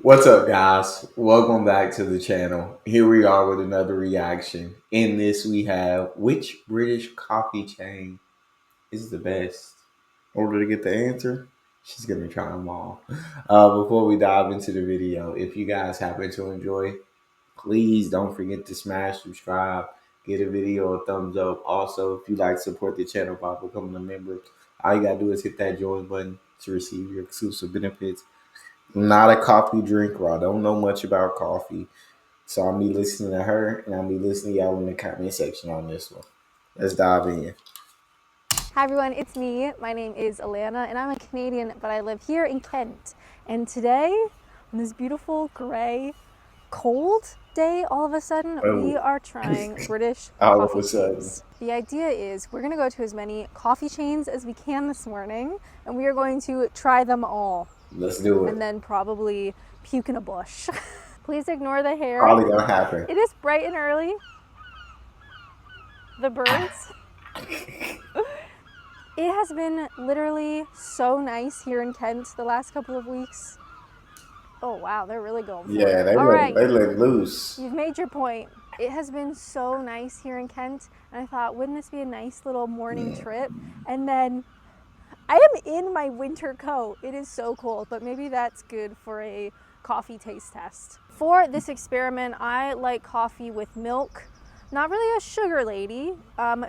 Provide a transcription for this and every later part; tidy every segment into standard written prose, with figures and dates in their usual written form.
What's up, guys? Welcome back to the channel. Here we are with another reaction. In this, we have which British coffee chain is the best? In order to get the answer, she's gonna try them all. Before we dive into the video, if you guys happen to enjoy, please don't forget to smash subscribe, give the video a thumbs up. Also, if you like to support the channel by becoming a member, all you gotta do is hit that join button to receive your exclusive benefits. I'm not a coffee drinker. I don't know much about coffee. So I'll be listening to her and I'll be listening to y'all in the comment section on this one. Let's dive in. Hi everyone, it's me. My name is Alana and I'm a Canadian, but I live here in Kent. And today, on this beautiful gray, cold day, all of a sudden, we are trying British All of coffee a sudden. chains. The idea is we're gonna go to as many coffee chains as we can this morning, and we are going to try them all. Let's do it. And then probably puke in a bush. Please ignore the hair. Probably gonna happen. It is bright and early. The birds. It has been literally so nice here in Kent the last couple of weeks. Oh wow, they're really going for it. Yeah, they let loose. You've made your point. It has been so nice here in Kent, and I thought, wouldn't this be a nice little morning trip? And then I am in my winter coat. It is so cold, but maybe that's good for a coffee taste test. For this experiment, I like coffee with milk. Not really a sugar lady,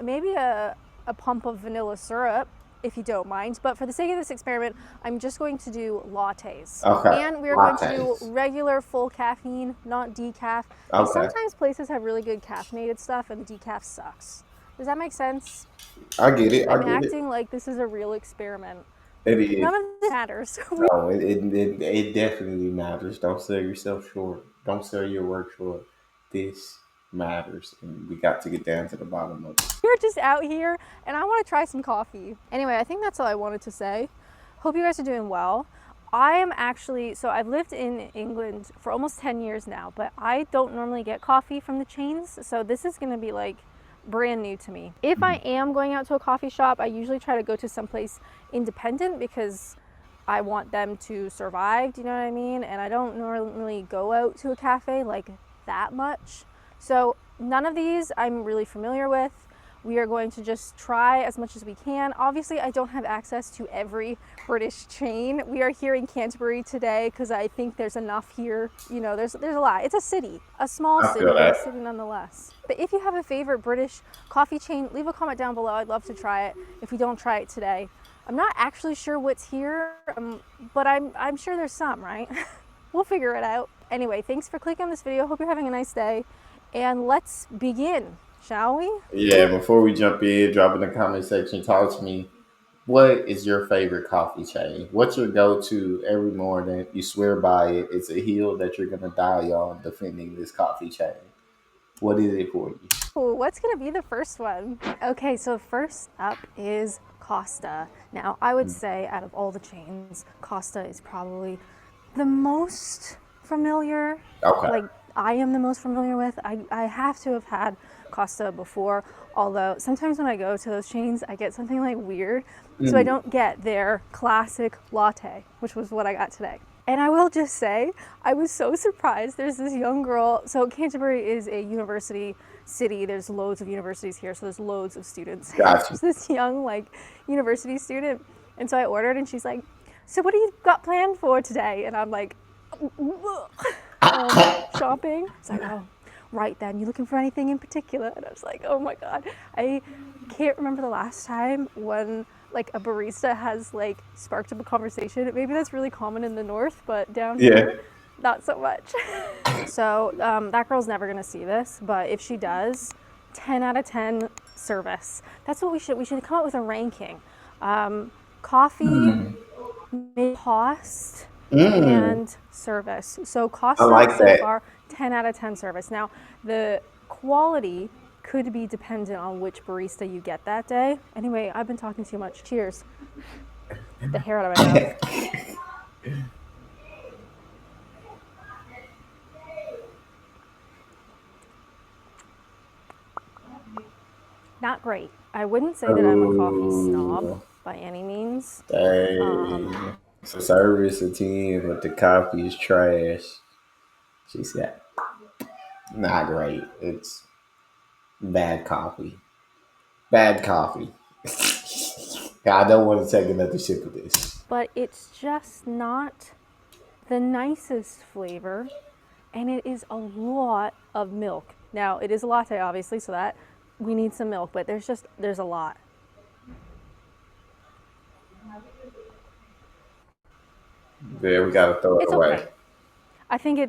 maybe a pump of vanilla syrup, if you don't mind. But for the sake of this experiment, I'm just going to do lattes. Okay. And we're going to do regular full caffeine, not decaf. Okay. Sometimes places have really good caffeinated stuff and decaf sucks. Does that make sense? I get it. I'm acting like this is a real experiment. It is. None of this matters. No, it definitely matters. Don't sell yourself short. Don't sell your work short. This matters, and we got to get down to the bottom of it. We're just out here and I want to try some coffee. Anyway, I think that's all I wanted to say. Hope you guys are doing well. I am actually, so I've lived in England for almost 10 years now, but I don't normally get coffee from the chains, so this is going to be like brand new to me. If I am going out to a coffee shop, I usually try to go to someplace independent because I want them to survive, do you know what I mean? And I don't normally go out to a cafe like that much. So none of these I'm really familiar with. We are going to just try as much as we can. Obviously, I don't have access to every British chain. We are here in Canterbury today because I think there's enough here. You know, there's a lot. It's a city, a small city, but a city nonetheless. But if you have a favorite British coffee chain, leave a comment down below. I'd love to try it if we don't try it today. I'm not actually sure what's here, but I'm sure there's some, right? We'll figure it out. Anyway, thanks for clicking on this video. Hope you're having a nice day. And let's begin, shall we? Yeah, before we jump in, drop in the comment section, talk to me. What is your favorite coffee chain? What's your go-to every morning? You swear by it. It's a hill that you're going to die on defending this coffee chain. What is it for you? Ooh, what's going to be the first one? Okay, so first up is Costa. Now, I would say out of all the chains, Costa is probably the most familiar. Okay. Like, I am the most familiar with. I have to have had Costa before, although sometimes when I go to those chains, I get something like weird. So I don't get their classic latte, which was what I got today. And I will just say, I was so surprised. There's this young girl. So Canterbury is a university city. There's loads of universities here, so there's loads of students. Gotcha. There's this young university student. And so I ordered and she's like, so what do you got planned for today? And I'm like, shopping. It's like, oh, right then. You looking for anything in particular? And I was like, oh my God. I can't remember the last time when like a barista has like sparked up a conversation. Maybe that's really common in the north, but down here, not so much. So that girl's never gonna see this, but if she does, 10 out of 10 service. That's what we should come up with a ranking. Coffee, cost, and service. So cost so far, 10 out of 10 service. Now, the quality could be dependent on which barista you get that day. Anyway, I've been talking too much. Cheers. The hair out of my mouth. Not great. I wouldn't say that I'm a coffee snob by any means. So service a 10, but the coffee is trash. She said, not great. It's bad coffee. Bad coffee. I don't want to take another sip of this. But it's just not the nicest flavor, and it is a lot of milk. Now, it is a latte, obviously, so that we need some milk, but there's a lot. Yeah, we gotta throw it It's away. okay. I think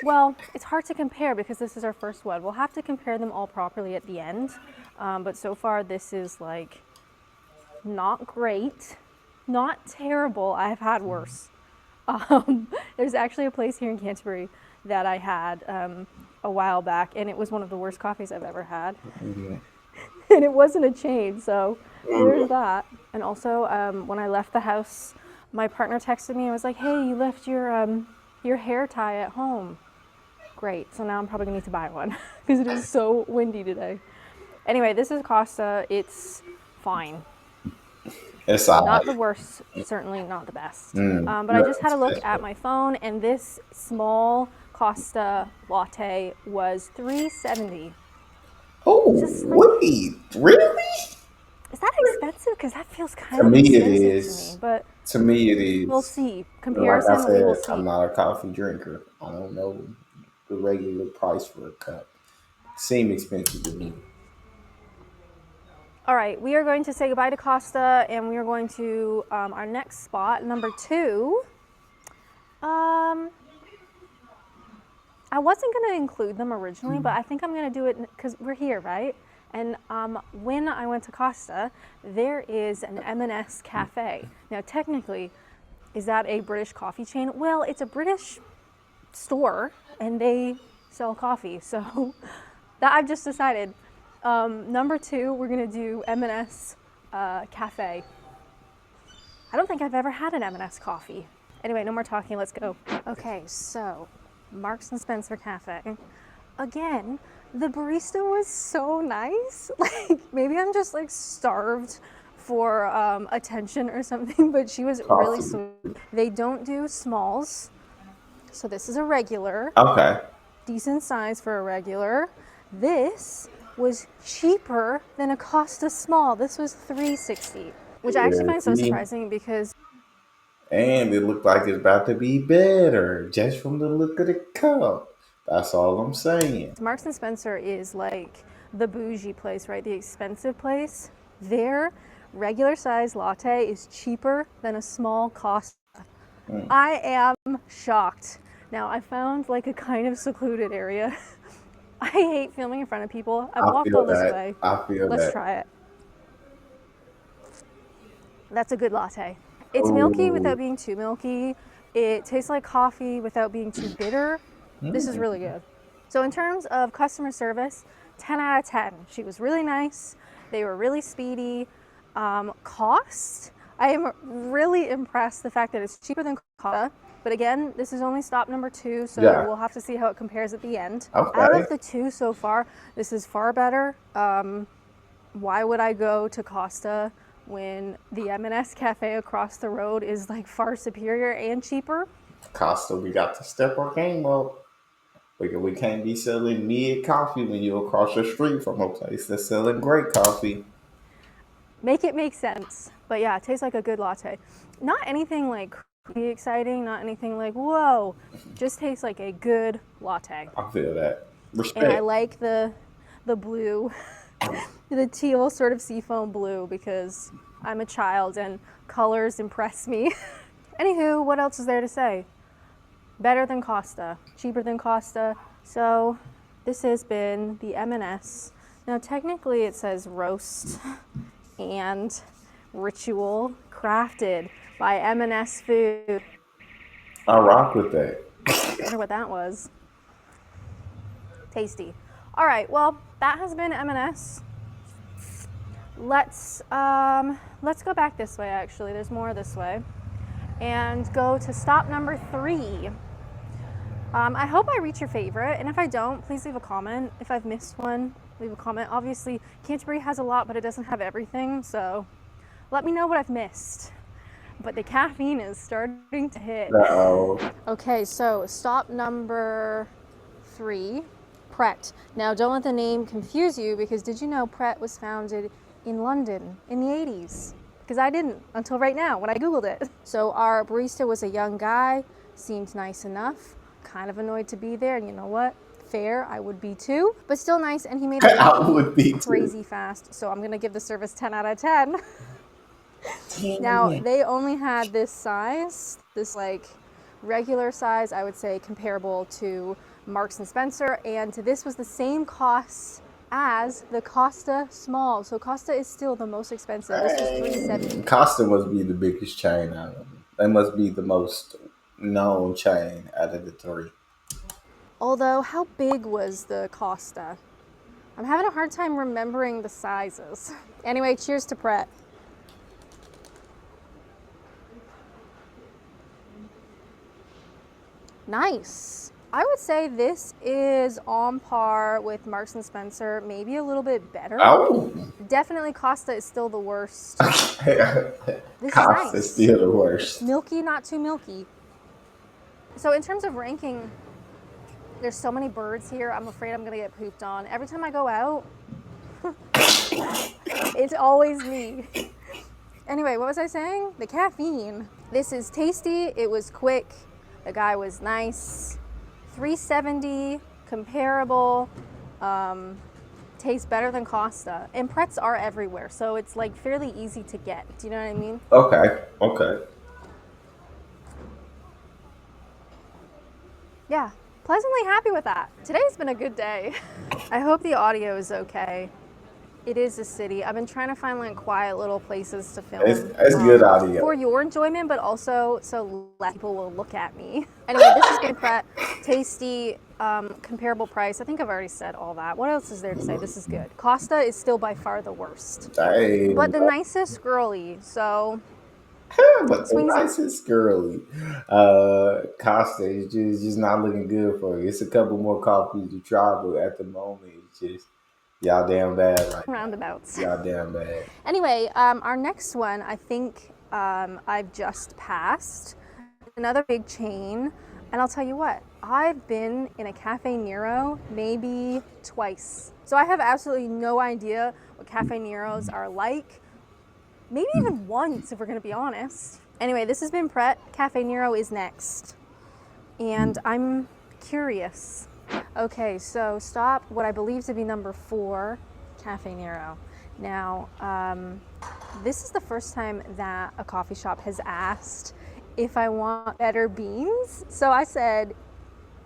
well, it's hard to compare because this is our first one. We'll have to compare them all properly at the end. But so far, this is like not great, not terrible. I've had worse. There's actually a place here in Canterbury that I had a while back, and it was one of the worst coffees I've ever had. Mhm. And it wasn't a chain, so there's that. And also, when I left the house, my partner texted me and was like, "Hey, you left your hair tie at home." Great. So now I'm probably gonna need to buy one because it is so windy today. Anyway, this is Costa. It's fine. It's all Not the right. worst, certainly not the best. But I just Nothing had a look at special. my phone, and this small Costa latte was $3.70. Oh, Just like, wait, really? is that expensive? Because that feels To kind of me, it expensive to me. is. But To me, it we'll is. see. But like I Comparison, we will said, see. I'm not a coffee drinker. I don't know the regular price for a cup. Seem expensive to me. All right, we are going to say goodbye to Costa, and we are going to our next spot, number 2. Um, I wasn't going to include them originally, but I think I'm going to do it because we're here, right? And when I went to Costa, there is an M&S cafe. Now, technically, is that a British coffee chain? Well, it's a British store, and they sell coffee. So that I've just decided. Number 2, we're going to do M&S cafe. I don't think I've ever had an M&S coffee. Anyway, no more talking. Let's go. Okay, so Marks and Spencer Cafe. Again, the barista was so nice. Like, maybe I'm just like starved for attention or something, but she was really Coffee. sweet. They don't do smalls, so this is a regular, Okay. decent size for a regular. This was cheaper than a Costa small. This was $3.60, which I actually Yeah, find so see? surprising because And it looked like it's about to be better just from the look of the cup. That's all I'm saying. Marks and Spencer is like the bougie place, right? The expensive place. Their regular size latte is cheaper than a small Costa. I am shocked. Now I found like a kind of secluded area. I hate filming in front of people. I've I walked feel all this that. way. I feel Let's that. try it. That's a good latte. It's milky Oh, without being too milky. It tastes like coffee without being too bitter. This is really good. So in terms of customer service, 10 out of 10. She was really nice. They were really speedy. Cost, I am really impressed the fact that it's cheaper than Costa. But again, this is only stop number 2, so yeah. we'll have to see how it compares at the end. Out Okay. of the 2 so far, this is far better. Why would I go to Costa when the M&S cafe across the road is like far superior and cheaper? Costa, we got to step our game up. We can't be selling mid coffee when you're across the street from a place that's selling great coffee. Make it make sense. But yeah, it tastes like a good latte. Not anything like crazy exciting, not anything like whoa. Just tastes like a good latte. I feel that. And I Respect. like the blue, the teal sort of seafoam blue because I'm a child and colors impress me. Anywho, what else is there to say? Better than Costa, cheaper than Costa. So this has been the M&S. Now technically it says roast and ritual crafted by M&S Food. I rock with that. Wonder what that was. Tasty. All right, well that has been M&S. Let's go back this way. Actually, there's more this way, and go to stop number 3. I hope I reach your favorite, and if I don't, please leave a comment. If I've missed one, leave a comment. Obviously, Canterbury has a lot, but it doesn't have everything, so let me know what I've missed. but the caffeine is starting to hit. Uh-oh. Okay, so stop number 3, Pret. Now, don't let the name confuse you, because did you know Pret was founded in London in the 80s? Because I didn't until right now when I Googled it. So our barista was a young guy, seemed nice enough, kind of annoyed to be there, and you know what? Fair, I would be too, but still nice, and he made it I would be crazy too. fast. So I'm gonna give the service 10 out of 10. Now, Dang it. they only had this size, this like regular size, I would say comparable to Marks and Spencer, and this was the same cost as the Costa small. So Costa is still the most expensive. This was $3.70. Costa must be the biggest chain out of them. They must be the most known chain out of the three. Although, how big was the Costa? I'm having a hard time remembering the sizes. Anyway, cheers to Pret. Nice. I would say this is on par with Marks and Spencer, maybe a little bit better. Oh. Definitely Costa is still the worst. This is Costa's nice. still the worst. Milky, not too milky. So in terms of ranking, there's so many birds here, I'm afraid I'm gonna get pooped on. Every time I go out, it's always me. Anyway, what was I saying? The caffeine. This is tasty, it was quick, the guy was nice. $3.70, comparable, tastes better than Costa. And Prets are everywhere, so it's like fairly easy to get. Do you know what I mean? Okay. Yeah, pleasantly happy with that. Today's been a good day. I hope the audio is okay. It is a city. I've been trying to find like quiet little places to film. It's good audio. For your enjoyment, but also so less people will look at me. Anyway, this has been Pret. Tasty, comparable price. I think I've already said all that. What else is there to say? This is good. Costa is still by far the worst. Dang. But the nicest girly, so... But the nicest girly. Costa is just not looking good for you. It's a couple more coffees to try, but at the moment, it's just... Y'all damn bad right roundabouts. Y'all damn bad. Anyway, our next one, I think I've just passed. Another big chain. And I'll tell you what, I've been in a Cafe Nero maybe twice. So I have absolutely no idea what Cafe Neros are like. Maybe even once, if we're gonna be honest. Anyway, this has been Pret. Cafe Nero is next. And I'm curious. Okay, so stop what I believe to be number 4, Cafe Nero. Now, this is the first time that a coffee shop has asked if I want better beans. So I said,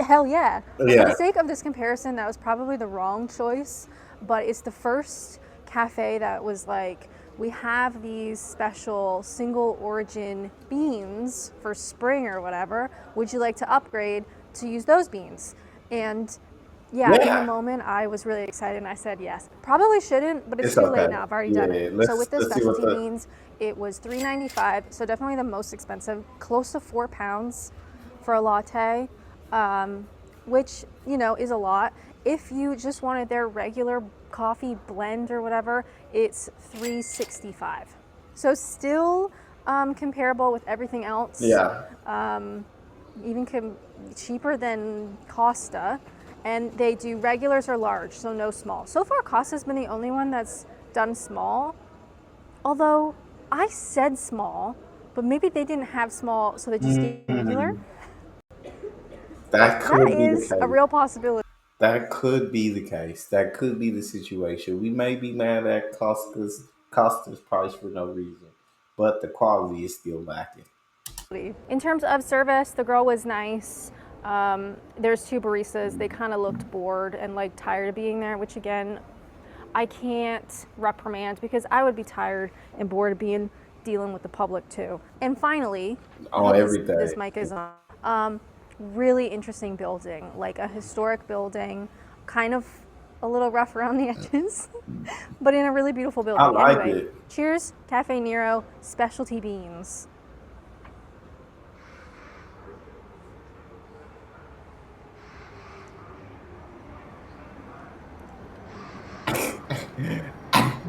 hell yeah. For the sake of this comparison, that was probably the wrong choice, but it's the first cafe that was like, we have these special single origin beans for spring or whatever. Would you like to upgrade to use those beans? And yeah, in the moment, I was really excited and I said yes. Probably shouldn't, but it's too late now. I've already done it. So with the specialty beans, it was $3.95. So definitely the most expensive, close to 4 pounds for a latte, which, you know, is a lot. If you just wanted their regular coffee blend or whatever, it's $3.65. So still comparable with everything else. Yeah. Even cheaper than Costa, and they do regulars or large, so no small. So far, Costa's been the only one that's done small, although I said small, but maybe they didn't have small, so they just did regular. That could be the case. That is a real possibility. That could be the case. That could be the situation. We may be mad at Costa's price for no reason, but the quality is still lacking. In terms of service, the girl was nice. There's 2 baristas. They kind of looked bored and like tired of being there, which again, I can't reprimand because I would be tired and bored of dealing with the public too. And finally, this mic is on. Really interesting building, like a historic building, kind of a little rough around the edges, but in a really beautiful building. I like it. Cheers, Cafe Nero, specialty beans.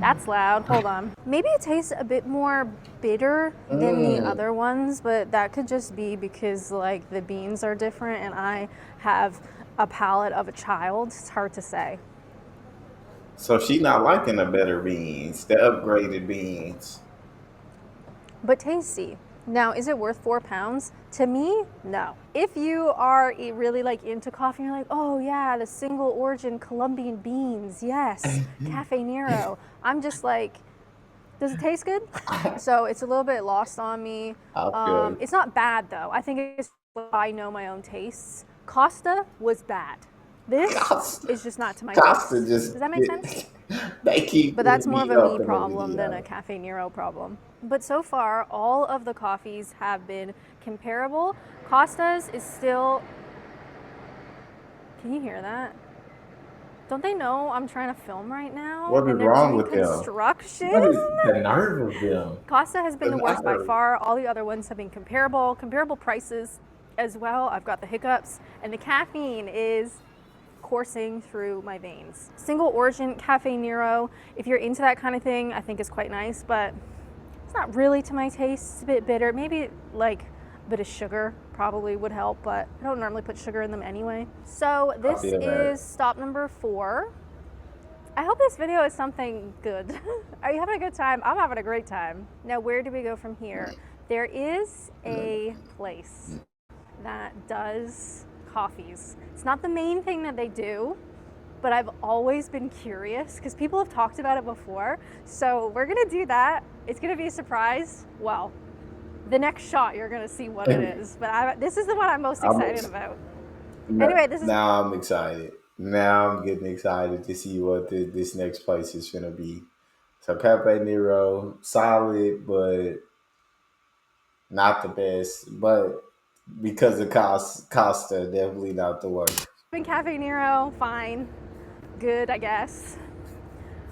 That's loud. Hold on. Maybe it tastes a bit more bitter than the other ones, but that could just be because like the beans are different and I have a palate of a child. It's hard to say. So she not liking the better beans, the upgraded beans. But tasty. Now, is it worth £4? To me, no. If you are really like into coffee, you're like, oh yeah, the single origin Colombian beans, yes, Cafe Nero. I'm just like, does it taste good? So it's a little bit lost on me. Okay. It's not bad though. I think it's I know my own tastes. Costa was bad. This is just not to my Costa taste. just Does that make sense? they keep But that's more of me a up me in the problem than a video. Cafe Nero problem. But so far, all of the coffees have been comparable. Costa's is still. Can you hear that? Don't they know I'm trying to film right now? What is And they're wrong doing with them? construction? What is the nerve of them? Costa has been the worst by nerve. far. All the other ones have been comparable prices as well. I've got the hiccups, and the caffeine is coursing through my veins. Single origin Cafe Nero, if you're into that kind of thing, I think is quite nice, but it's not really to my taste. It's a bit bitter. Maybe like a bit of sugar probably would help, but I don't normally put sugar in them anyway. So this is stop number 4. I hope this video is something good. Are you having a good time? I'm having a great time. Now, where do we go from here? There is a place that does coffees. It's not the main thing that they do, but I've always been curious because people have talked about it before. So we're gonna do that. It's gonna be a surprise. Well, the next shot you're gonna see what it is, but this is the one I'm most excited about. Anyway, this is now I'm excited. Now I'm getting excited to see what this next place is gonna be. So Cafe Nero, solid, but not the best. But because of Costa, definitely not the worst. Cafe Nero, fine, good, I guess.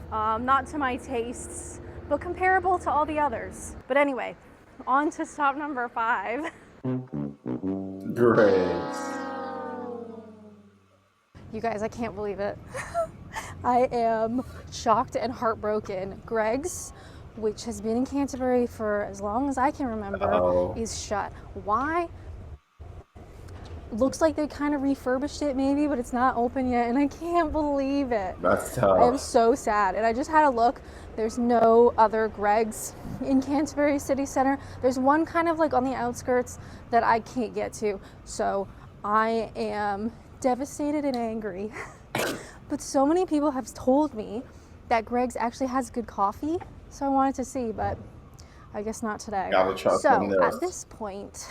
Not to my tastes, but comparable to all the others. But anyway, on to stop number 5. Greg's. You guys, I can't believe it. I am shocked and heartbroken. Greg's, which has been in Canterbury for as long as I can remember, is shut. Why? Looks like they kind of refurbished it maybe, but it's not open yet, and I can't believe it. That's tough. I am so sad. And I just had a look. There's no other Greg's in Canterbury City Center. There's one kind of like on the outskirts that I can't get to. So I am devastated and angry. But so many people have told me that Greg's actually has good coffee. So I wanted to see, but I guess not today. So at this point,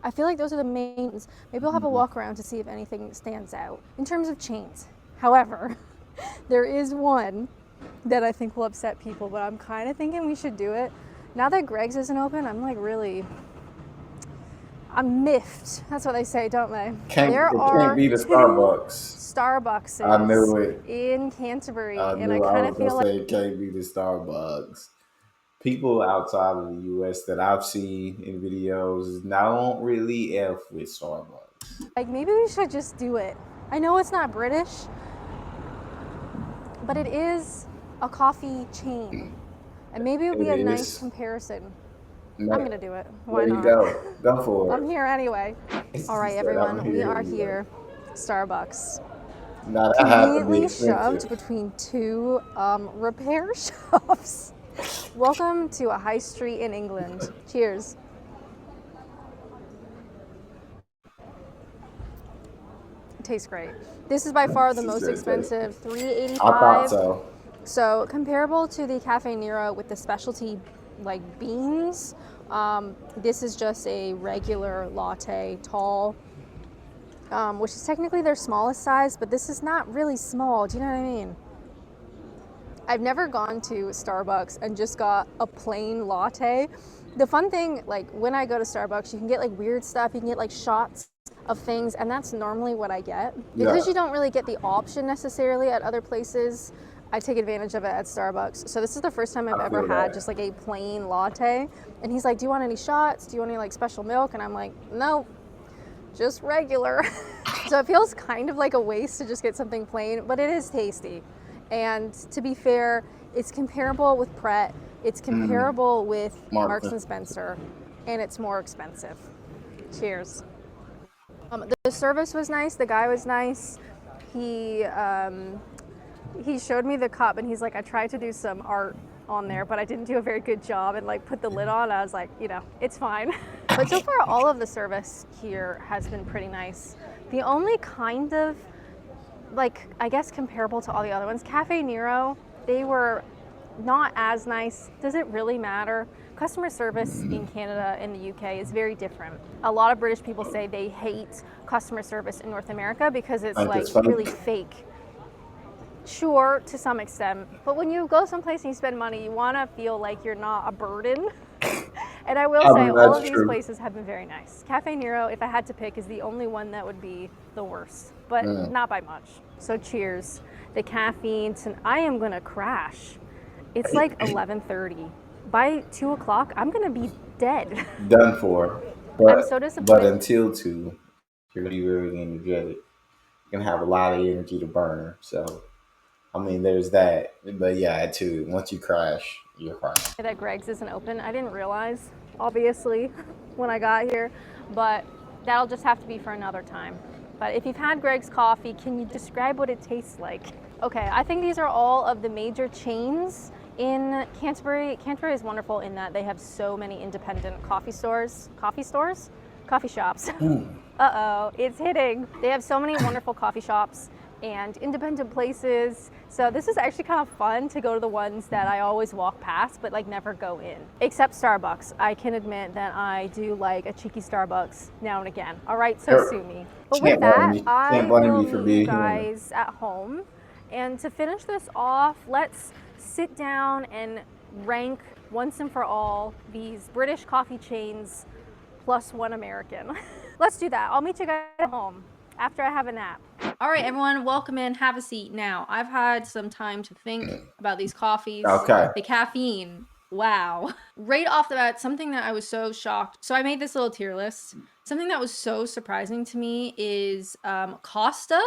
I feel like those are the main. Maybe I'll have a walk around to see if anything stands out in terms of chains. However, there is one that I think will upset people, but I'm kind of thinking we should do it. Now that Greg's isn't open, I'm like really, I'm miffed. That's what they say, don't they? There can't be the Starbucks. Starbucks I knew it. In Canterbury, and I kind of feel like it can't be the Starbucks. People outside of the U.S. that I've seen in videos don't really F with Starbucks. Like maybe we should just do it. I know it's not British, but it is a coffee chain, and maybe it would be a nice comparison. No. I'm gonna do it. Why not? Go for it. I'm here anyway. All right, everyone, we are here. Starbucks. Conveniently shoved between 2 repair shops. Welcome to a high street in England. Cheers. It tastes great. This is by far the most expensive, $3.85. I thought so. So comparable to the Cafe Nero with the specialty like beans, this is just a regular latte, tall, which is technically their smallest size, but this is not really small. Do you know what I mean? I've never gone to Starbucks and just got a plain latte. The fun thing, like when I go to Starbucks, you can get like weird stuff. You can get like shots of things, and that's normally what I get. Because you don't really get the option necessarily at other places, I take advantage of it at Starbucks. So this is the first time I've ever had just like a plain latte. And he's like, do you want any shots? Do you want any like special milk? And I'm like, no, just regular. So it feels kind of like a waste to just get something plain, but it is tasty. And to be fair, It's comparable with Pret. It's comparable with Marks and Spencer, and it's more expensive. Cheers. The service was nice. The guy was nice. He he showed me the cup, and he's like, I tried to do some art on there, but I didn't do a very good job, and like put the lid on. I was like, it's fine. But so far, all of the service here has been pretty nice. The only kind of, like, I guess comparable to all the other ones, Cafe Nero, they were not as nice. Does it really matter? Customer service in Canada and the UK is very different. A lot of British people say they hate customer service in North America because it's like really fake. Sure, to some extent, but when you go someplace and you spend money, you want to feel like you're not a burden. And I will say all of these places have been very nice. Cafe Nero, if I had to pick, is the only one that would be the worst, but not by much. So cheers. The caffeine, I am gonna crash. It's like 11:30. By 2 o'clock, I'm gonna be dead. Done for. But, I'm so disappointed. But until 2, you're gonna be very energetic. You're gonna have a lot of energy to burn. So, I mean, there's that. But yeah, at 2, once you crash, you're crying. That Greg's isn't open. I didn't realize, obviously, when I got here, but that'll just have to be for another time. But if you've had Greg's coffee, can you describe what it tastes like? Okay, I think these are all of the major chains in Canterbury. Canterbury is wonderful in that they have so many independent coffee shops. Uh-oh, it's hitting. They have so many wonderful coffee shops and independent places. So this is actually kind of fun to go to the ones that I always walk past but like never go in. Except Starbucks. I can admit that I do like a cheeky Starbucks now and again. All right, so sue me. But with that, I will meet you guys at home. And to finish this off, let's sit down and rank once and for all these British coffee chains plus one American. Let's do that. I'll meet you guys at home after I have a nap. All right, everyone, welcome in. Have a seat. Now, I've had some time to think about these coffees. Okay. The caffeine. Wow. Right off the bat, something that I was so shocked. So I made this little tier list. Something that was so surprising to me is Costa.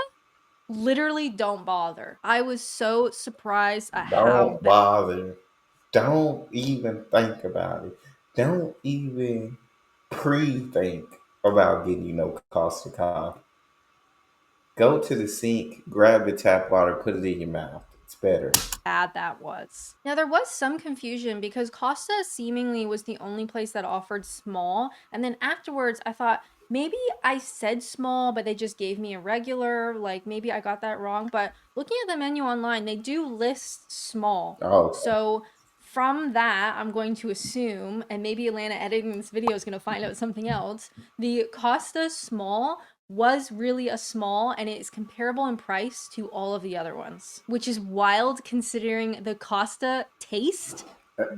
Literally don't bother. I was so surprised at how Don't bother. Don't even think about it. Don't even pre-think about getting no Costa coffee. Go to the sink, grab the tap water, put it in your mouth. It's better. bad that was. Now there was some confusion because Costa seemingly was the only place that offered small, and then afterwards I thought maybe I said small but they just gave me a regular, like maybe I got that wrong, but looking at the menu online they do list small. Oh. So from that, I'm going to assume, and maybe Alana editing this video is going to find out something else, the Costa small was really a small, and it is comparable in price to all of the other ones, which is wild considering the Costa taste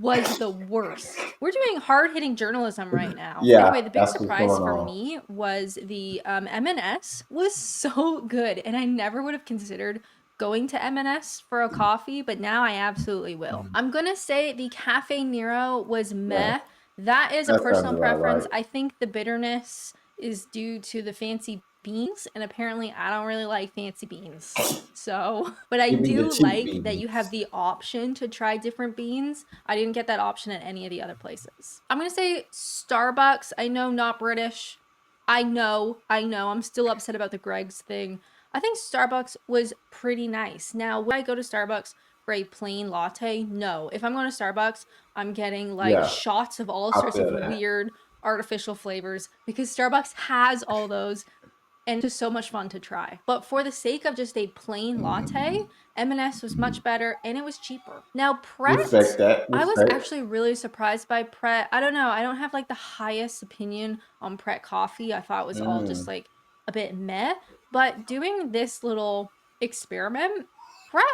was the worst. We're doing hard-hitting journalism right now. Yeah, anyway, the big surprise for me was the M&S was so good, and I never would have considered going to M&S for a coffee, but now I absolutely will. I'm gonna say the Cafe Nero was meh. Yeah. That is a That personal sounds about preference. right. I think the bitterness is due to the fancy beans, and apparently I don't really like fancy beans. So, but I Give me the do cheap like that you beans. have the option to try different beans. I didn't get that option at any of the other places. I'm gonna say Starbucks. I know, not British. I know. I'm still upset about the Greg's thing. I think Starbucks was pretty nice. Now, would I go to Starbucks for a plain latte? No. If I'm going to Starbucks, I'm getting like Yeah, shots of all I sorts feel of that. weird artificial flavors because Starbucks has all those, and it's just so much fun to try. But for the sake of just a plain latte, M&S was much better and it was cheaper. Now, Pret, Respect that. I was Respect. actually really surprised by Pret. I don't know. I don't have like the highest opinion on Pret coffee. I thought it was all just like a bit meh. But doing this little experiment, Pret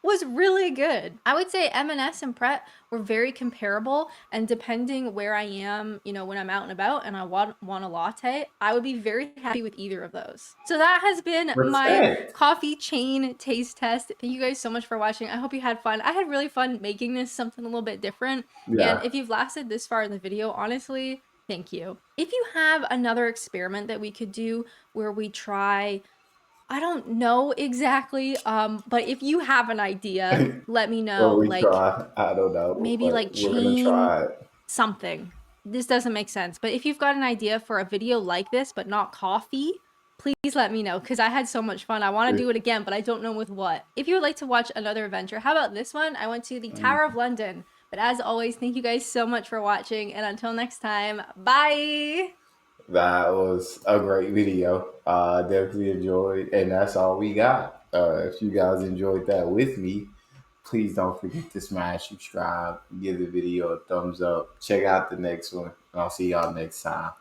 was really good. I would say M&S and Pret were very comparable, and depending where I am, you know, when I'm out and about and I want a latte, I would be very happy with either of those. So that has been my Respect. coffee chain taste test. Thank you guys so much for watching. I hope you had fun. I had really fun making this something a little bit different. Yeah. And if you've lasted this far in the video, honestly, thank you. If you have another experiment that we could do where we try I don't know exactly, but if you have an idea, let me Well, know. we Like try. I don't know, maybe but like we're gonna chain try it. something. This doesn't make sense. But if you've got an idea for a video like this, but not coffee, please let me know because I had so much fun. I want to do it again, but I don't know with what. If you would like to watch another adventure, how about this one? I went to the Tower of London. But as always, thank you guys so much for watching. And until next time, bye. That was a great video. Definitely enjoyed, and that's all we got. If you guys enjoyed that with me, please don't forget to smash subscribe, give the video a thumbs up. Check out the next one, and I'll see y'all next time.